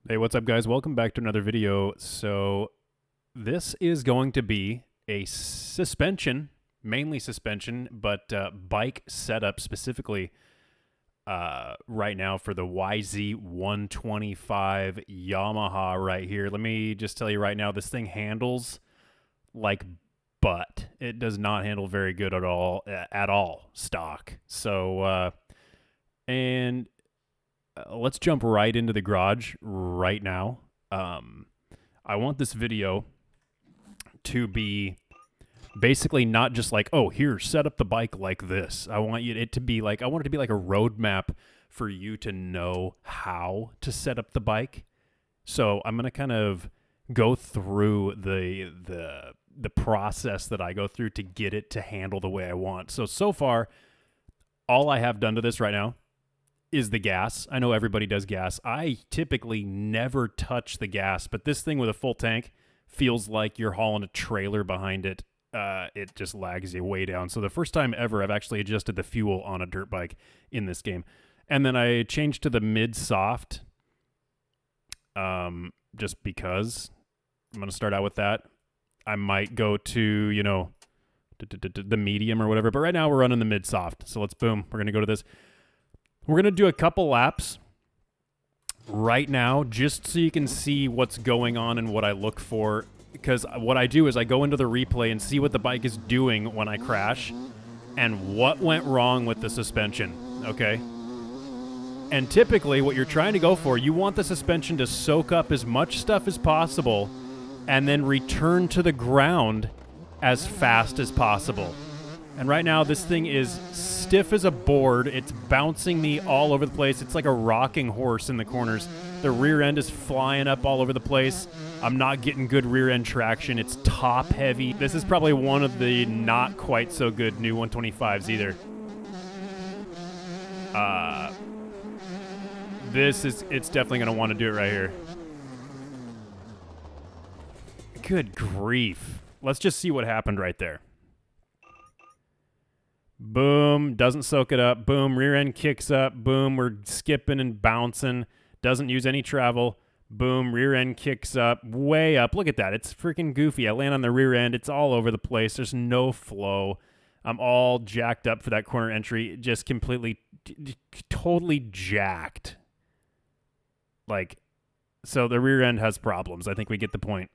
Hey, what's up, guys? Welcome back to another video. So this is going to be a suspension, mainly suspension, but bike setup specifically right now for the YZ125 Yamaha right here. Let me just tell you right now, this thing handles like butt. It does not handle very good at all stock. So, and let's jump right into the garage right now. I want this video to be basically not just like, oh, here, set up the bike like this. I want it to be like, I want it to be like a roadmap for you to know how to set up the bike. So I'm gonna kind of go through the process that I go through to get it to handle the way I want. So far, all I have done to this right now is the gas. I know everybody does gas. I typically never touch the gas, but this thing with a full tank feels like you're hauling a trailer behind it. It just lags you way down. So the first time ever, I've actually adjusted the fuel on a dirt bike in this game. And then I changed to the mid-soft just because. I'm going to start out with that. I might go to, the medium or whatever. But right now we're running the mid-soft. So we're going to go to this. We're going to do a couple laps right now just so you can see what's going on and what I look for. Because what I do is I go into the replay and see what the bike is doing when I crash and what went wrong with the suspension, okay? And typically what you're trying to go for, you want the suspension to soak up as much stuff as possible and then return to the ground as fast as possible. And right now, this thing is stiff as a board. It's bouncing me all over the place. It's like a rocking horse in the corners. The rear end is flying up all over the place. I'm not getting good rear end traction. It's top heavy. This is probably one of the not quite so good new 125s either. It's definitely going to want to do it right here. Good grief. Let's just see what happened right there. Boom, doesn't soak it up. Boom, rear end kicks up. Boom, we're skipping and bouncing. Doesn't use any travel. Boom, rear end kicks up, way up. Look at that. It's freaking goofy. I land on the rear end. It's all over the place. There's no flow. I'm all jacked up for that corner entry. Just completely, totally jacked. So the rear end has problems. I think we get the point.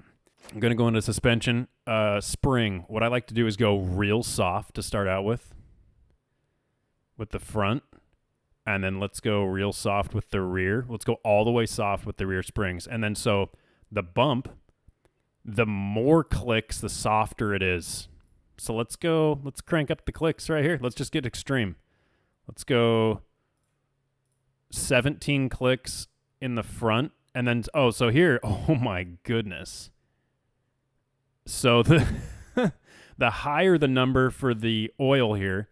I'm going to go into suspension. Spring. What I like to do is go real soft to start out with the front, and then let's go real soft with the rear. Let's go all the way soft with the rear springs. And then so the bump, the more clicks, the softer it is. So let's crank up the clicks right here. Let's just get extreme. Let's go 17 clicks in the front. And then, so here, oh my goodness. So the higher the number for the oil here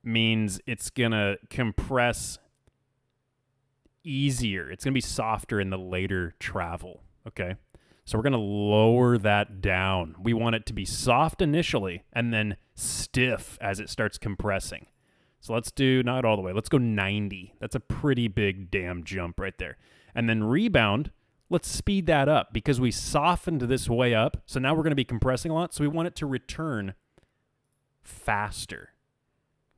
means it's going to compress easier. It's going to be softer in the later travel, okay? So we're going to lower that down. We want it to be soft initially and then stiff as it starts compressing. So let's do, not all the way, let's go 90. That's a pretty big damn jump right there. And then rebound, let's speed that up because we softened this way up. So now we're going to be compressing a lot. So we want it to return faster.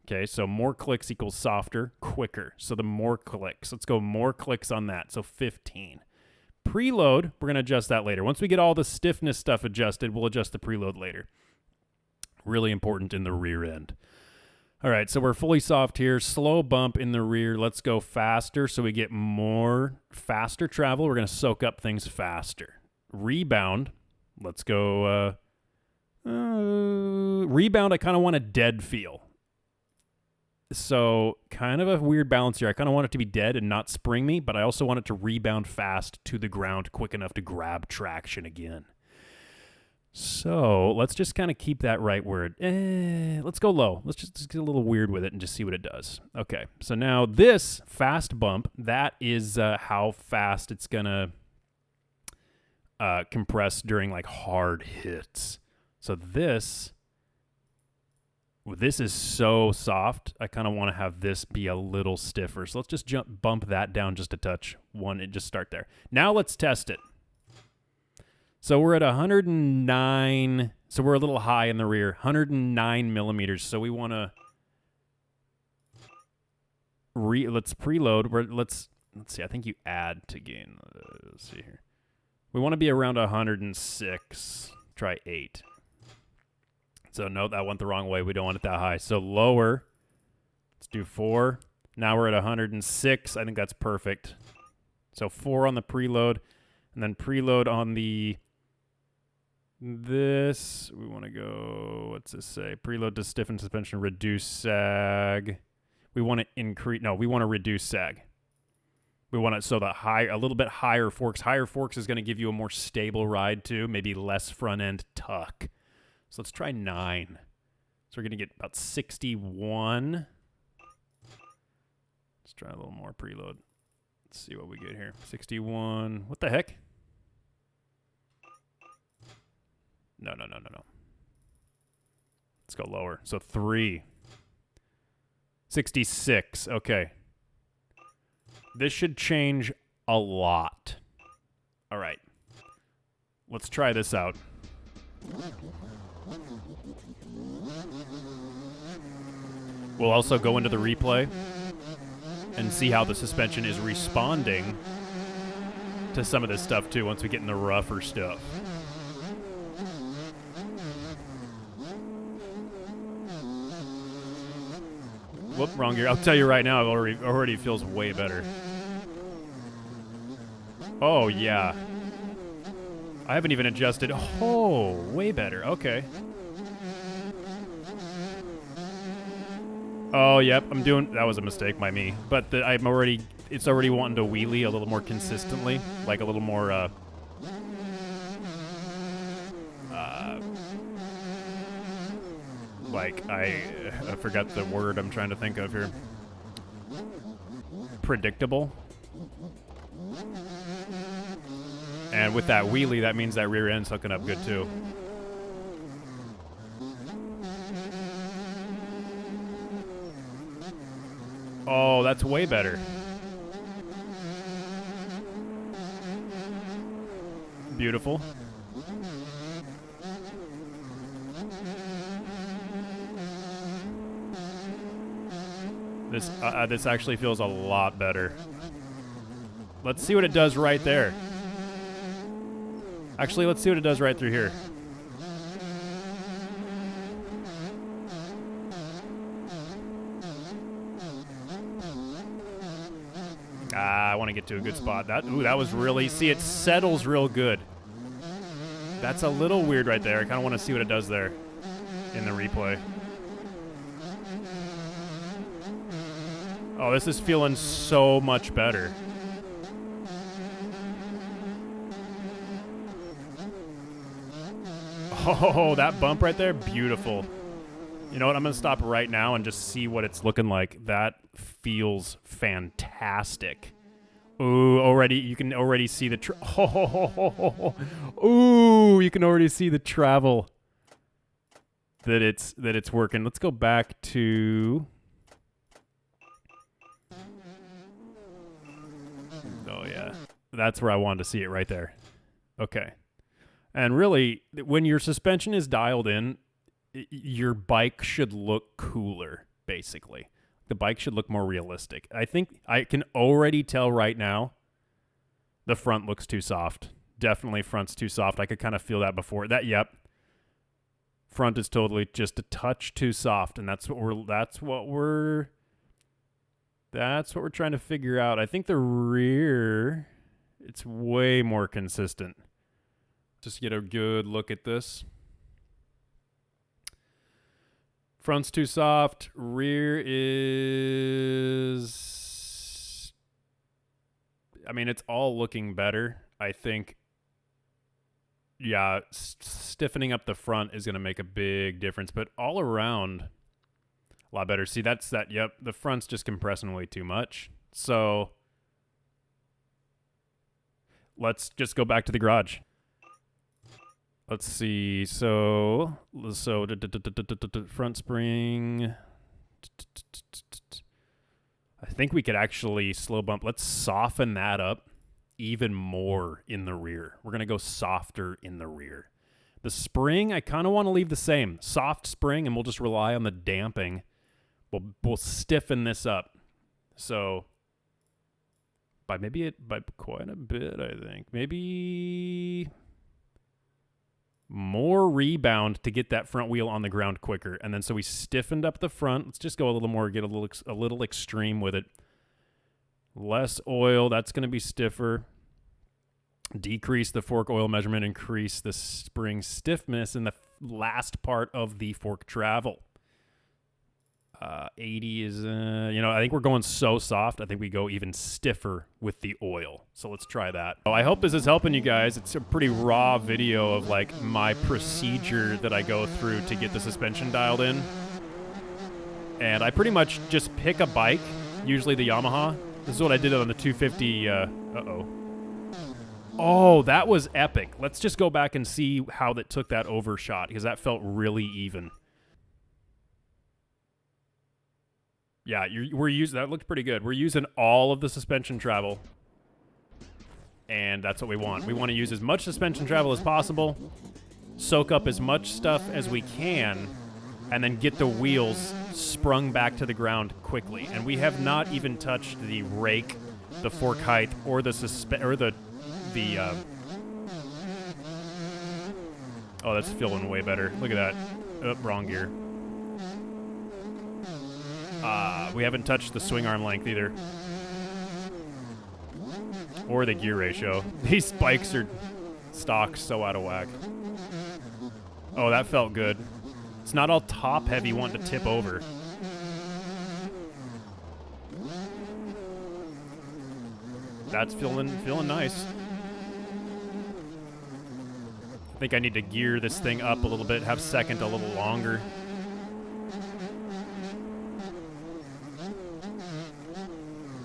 Okay, so more clicks equals softer, quicker. So the more clicks. Let's go more clicks on that. So 15. Preload, we're going to adjust that later. Once we get all the stiffness stuff adjusted, we'll adjust the preload later. Really important in the rear end. All right, so we're fully soft here. Slow bump in the rear. Let's go faster so we get more faster travel. We're going to soak up things faster. Rebound. Let's go. Rebound, I kind of want a dead feel. So kind of a weird balance here. I kind of want it to be dead and not spring me, but I also want it to rebound fast to the ground quick enough to grab traction again. So let's just kind of keep that right where let's go low. Let's just get a little weird with it and just see what it does. Okay, so now this fast bump, that is how fast it's going to compress during like hard hits. So this This is so soft. I kind of want to have this be a little stiffer. So let's just bump that down just a touch. And just start there. Now let's test it. So we're at 109. So we're a little high in the rear. 109 millimeters. So we want to let's preload. Let's see. I think you add to gain. Let's see here. We want to be around 106. Try 8. So no, that went the wrong way. We don't want it that high. So lower. Let's do 4. Now we're at 106. I think that's perfect. So 4 on the preload, and then preload on the this. We want to go, what's this say? Preload to stiffen suspension, reduce sag. We want to increase, no, we want to reduce sag. We want it so that a little bit higher forks. Higher forks is going to give you a more stable ride too, maybe less front end tuck. So let's try 9. So we're going to get about 61. Let's try a little more preload. Let's see what we get here. 61. What the heck? No. Let's go lower. So 3. 66. Okay. This should change a lot. All right. Let's try this out. We'll also go into the replay and see how the suspension is responding to some of this stuff too once we get in the rougher stuff. Whoop, wrong gear. I'll tell you right now, it already feels way better. Oh, yeah. I haven't even adjusted. Oh, way better. Okay. Oh, yep. That was a mistake by me. But it's already wanting to wheelie a little more consistently. Like a little more, like, I forgot the word I'm trying to think of here. Predictable. And with that wheelie, that means that rear end's hooking up good too. Oh, that's way better. Beautiful. This actually feels a lot better. Let's see what it does right there. Actually, let's see what it does right through here. I want to get to a good spot. That was really, see, it settles real good. That's a little weird right there. I kind of want to see what it does there in the replay. Oh, this is feeling so much better. Oh, that bump right there, beautiful. You know what? I'm going to stop right now and just see what it's looking like. That feels fantastic. Ooh, you can already see the ooh, you can already see the travel that it's working. Let's go back to oh yeah. That's where I wanted to see it right there. Okay. And really, when your suspension is dialed in, your bike should look cooler, basically. The bike should look more realistic. I think I can already tell right now the front looks too soft. Definitely front's too soft. I could kind of feel that before. Yep. Front is totally just a touch too soft, and that's what we're trying to figure out. I think the rear, it's way more consistent. Just get a good look at this. Front's too soft. Rear is... I mean, it's all looking better. I think, yeah, stiffening up the front is going to make a big difference. But all around, a lot better. See, yep, the front's just compressing way too much. So let's just go back to the garage. Let's see. So front spring. I think we could actually slow bump. Let's soften that up even more in the rear. We're going to go softer in the rear. The spring, I kind of want to leave the same. Soft spring, and we'll just rely on the damping. We'll stiffen this up. So by quite a bit, I think. Maybe more rebound to get that front wheel on the ground quicker. And then so we stiffened up the front. Let's just go a little more, get a little extreme with it. Less oil, that's going to be stiffer. Decrease the fork oil measurement, increase the spring stiffness in the last part of the fork travel. 80 is, I think we're going so soft. I think we go even stiffer with the oil. So let's try that. Oh, I hope this is helping you guys. It's a pretty raw video of like my procedure that I go through to get the suspension dialed in. And I pretty much just pick a bike, usually the Yamaha. This is what I did on the 250, Oh, that was epic. Let's just go back and see how that took that overshot, because that felt really even. Yeah, that looked pretty good. We're using all of the suspension travel, and that's what we want. We want to use as much suspension travel as possible, soak up as much stuff as we can, and then get the wheels sprung back to the ground quickly. And we have not even touched the rake, the fork height, or the oh, that's feeling way better. Look at that. Oh, wrong gear. We haven't touched the swing arm length either. Or the gear ratio. These bikes are stock so out of whack. Oh, that felt good. It's not all top heavy wanting to tip over. That's feeling nice. I think I need to gear this thing up a little bit, have second a little longer.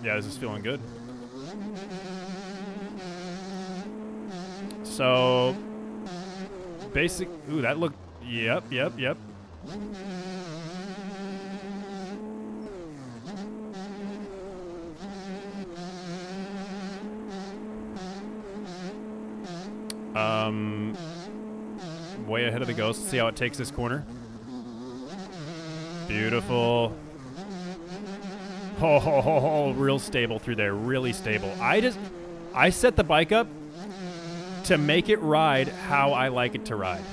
Yeah, this is feeling good. So, ooh, that looked, yep. Way ahead of the Ghost. See how it takes this corner. Beautiful. Oh, real stable through there. Really stable. I set the bike up to make it ride how I like it to ride.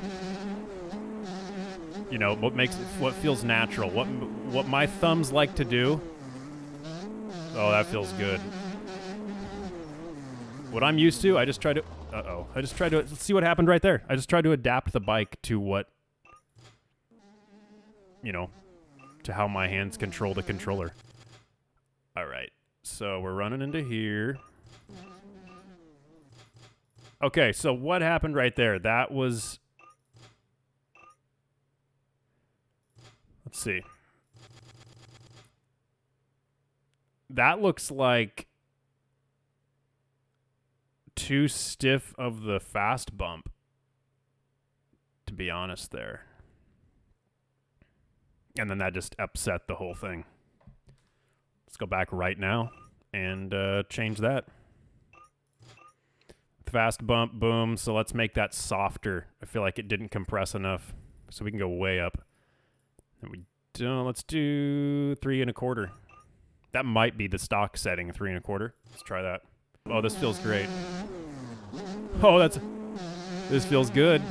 You know, what feels natural. What my thumbs like to do. Oh, that feels good. What I'm used to, I just try to... let's see what happened right there. I just tried to adapt the bike to what... to how my hands control the controller. All right, so we're running into here. Okay, so what happened right there? That was... Let's see. That looks like too stiff of the fast bump, to be honest there. And then that just upset the whole thing. Let's go back right now and change that. Fast bump, boom. So let's make that softer. I feel like it didn't compress enough, so we can go way up. And let's do 3 1/4. That might be the stock setting, 3 1/4. Let's try that. Oh, this feels great. Oh, this feels good.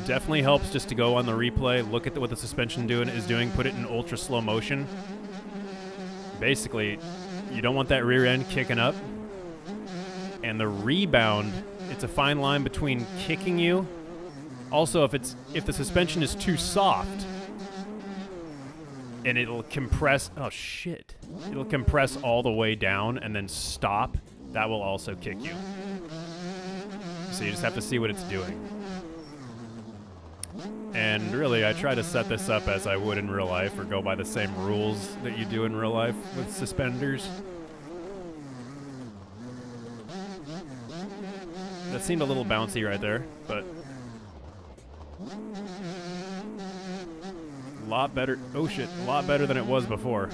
Definitely helps just to go on the replay, look at what the suspension is doing, put it in ultra slow motion. Basically, you don't want that rear end kicking up. And the rebound, it's a fine line between kicking you. Also, if the suspension is too soft, and it'll compress, oh shit. It'll compress all the way down and then stop. That will also kick you. So you just have to see what it's doing. And really, I try to set this up as I would in real life, or go by the same rules that you do in real life with suspenders. That seemed a little bouncy right there, but a lot better. Oh shit, a lot better than it was before.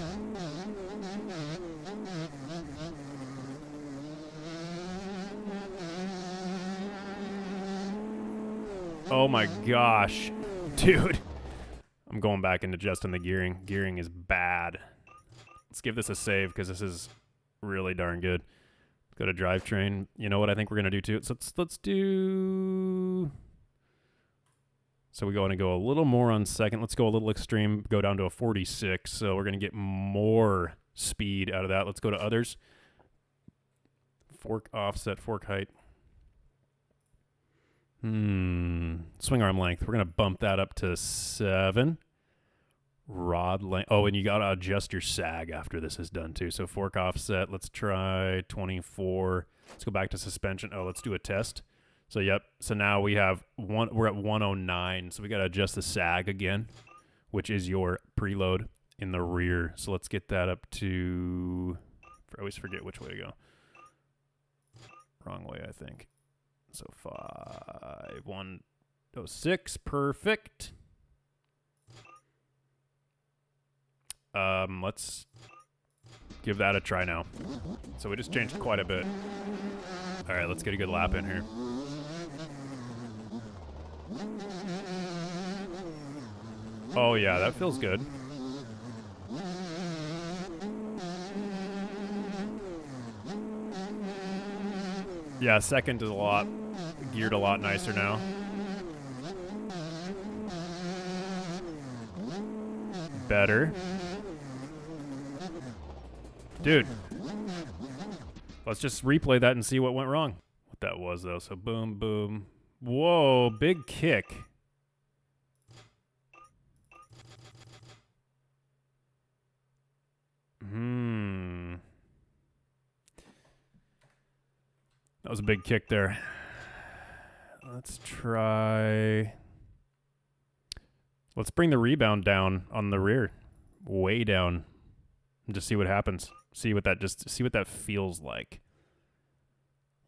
Oh my gosh, dude. I'm going back and adjusting the gearing. Gearing is bad. Let's give this a save because this is really darn good. Go to drivetrain. You know what I think we're gonna do too? So let's do. So we go and go a little more on second. Let's go a little extreme. Go down to a 46. So we're gonna get more speed out of that. Let's go to others. Fork offset, fork height. Swing arm length. We're gonna bump that up to 7. Rod length. Oh, and you gotta adjust your sag after this is done too. So fork offset. Let's try 24. Let's go back to suspension. Oh, let's do a test. So yep. So now we have one. We're at 109. So we gotta adjust the sag again, which is your preload in the rear. So let's get that up to. I always forget which way to go. Wrong way, I think. So 5106. Perfect. Let's give that a try now. So we just changed quite a bit. All right, let's get a good lap in here. Oh yeah, that feels good. Yeah, second is geared a lot nicer now. Better. Dude, let's just replay that and see what went wrong. What that was, though. So boom, boom. Whoa, big kick. That was a big kick there. Let's try. Let's bring the rebound down on the rear. Way down. And just see what happens. See what that feels like.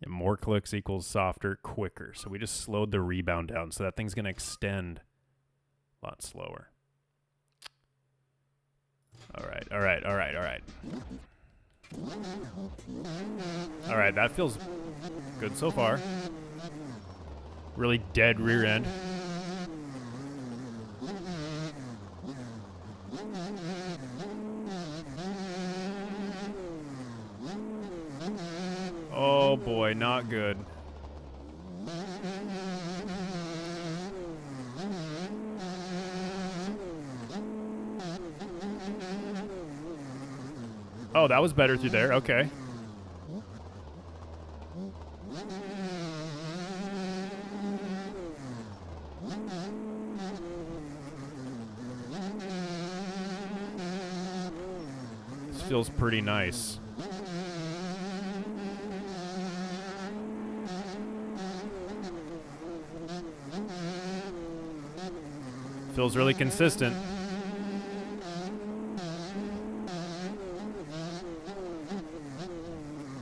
And more clicks equals softer, quicker. So we just slowed the rebound down. So that thing's going to extend a lot slower. All right. All right, that feels good so far. Really dead rear end. Oh boy, not good. Oh, that was better through there. Okay. This feels pretty nice. Feels really consistent.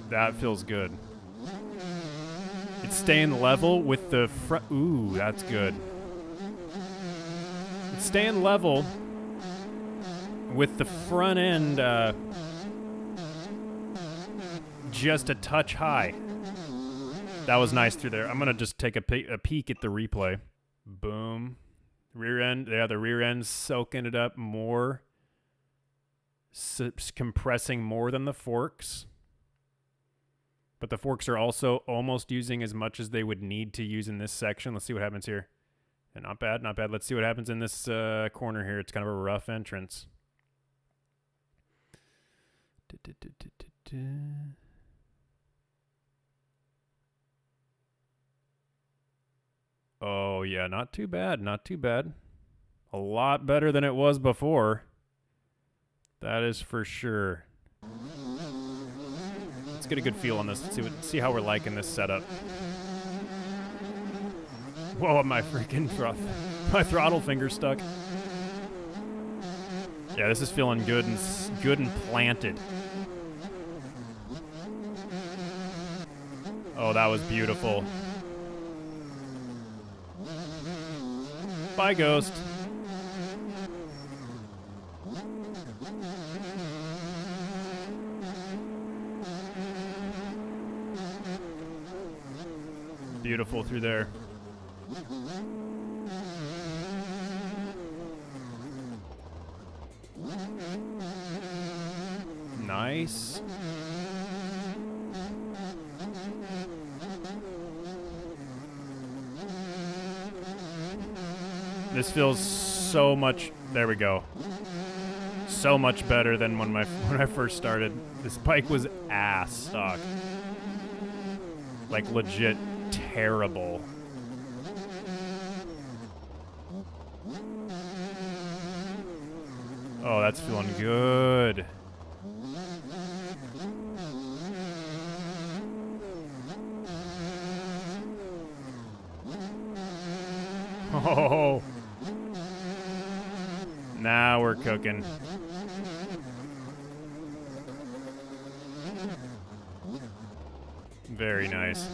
That feels good. It's staying level with the front. Ooh, that's good. It's staying level with the front end just a touch high. That was nice through there. I'm going to just take a peek at the replay. Boom. Rear end. Yeah, the rear end's soaking it up more. Compressing more than the forks. But the forks are also almost using as much as they would need to use in this section. Let's see what happens here. Yeah, not bad, not bad. Let's see what happens in this corner here. It's kind of a rough entrance. Oh, yeah, not too bad, not too bad. A lot better than it was before. That is for sure. Let's get a good feel on this. Let's see how we're liking this setup. Whoa, my freaking my throttle finger stuck. Yeah, this is feeling good and planted. Oh, that was beautiful. Bye, Ghost. Beautiful through there. Nice. This feels so much, there we go. So much better than when I first started. This bike was ass stock. Like legit terrible. Oh, that's feeling good. Oh. Now we're cooking. Very nice.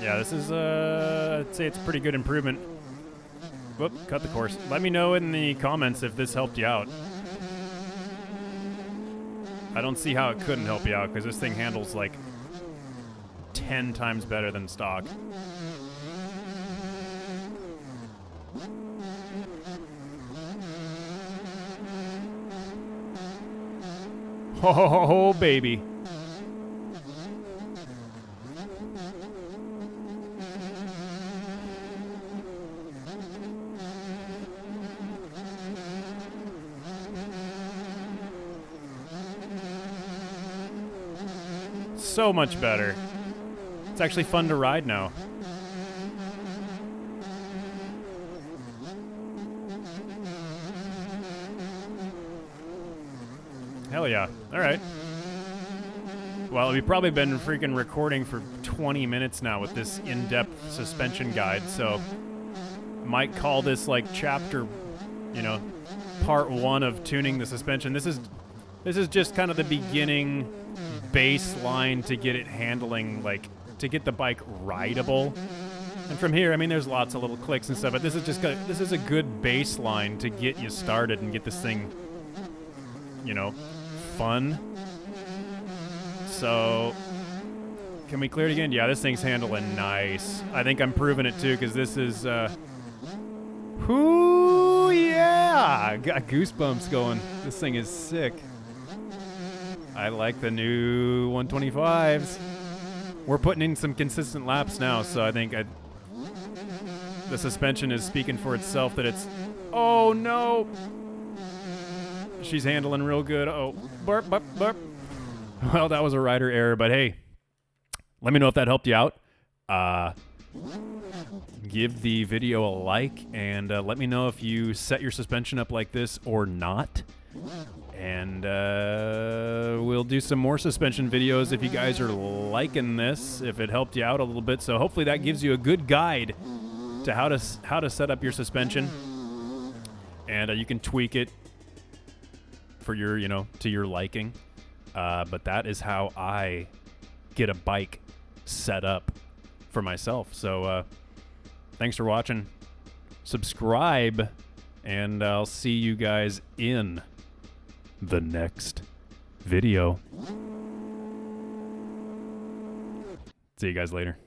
Yeah, this is, I'd say it's a pretty good improvement. Whoop, cut the course. Let me know in the comments if this helped you out. I don't see how it couldn't help you out, because this thing handles like 10 times better than stock. Oh, baby. So much better. It's actually fun to ride now. Hell yeah. All right. Well, we've probably been freaking recording for 20 minutes now with this in-depth suspension guide, so might call this like chapter, you know, part 1 of tuning the suspension. This is just kind of the beginning baseline to get it handling, like to get the bike rideable. And from here, I mean, there's lots of little clicks and stuff, but this is a good baseline to get you started and get this thing, you know, fun. So, can we clear it again? Yeah, this thing's handling nice. I think I'm proving it too, because this is, whoo, yeah! Got goosebumps going. This thing is sick. I like the new 125s. We're putting in some consistent laps now, so I think the suspension is speaking for itself that it's... Oh, no! She's handling real good. Oh, burp, burp, burp. Well, that was a rider error, but hey, let me know if that helped you out. Give the video a like, and let me know if you set your suspension up like this or not. And we'll do some more suspension videos if you guys are liking this, if it helped you out a little bit. So hopefully that gives you a good guide to how to set up your suspension, and you can tweak it for your, you know, to your liking. But that is how I get a bike set up for myself. So thanks for watching. Subscribe, and I'll see you guys in the next video. See you guys later.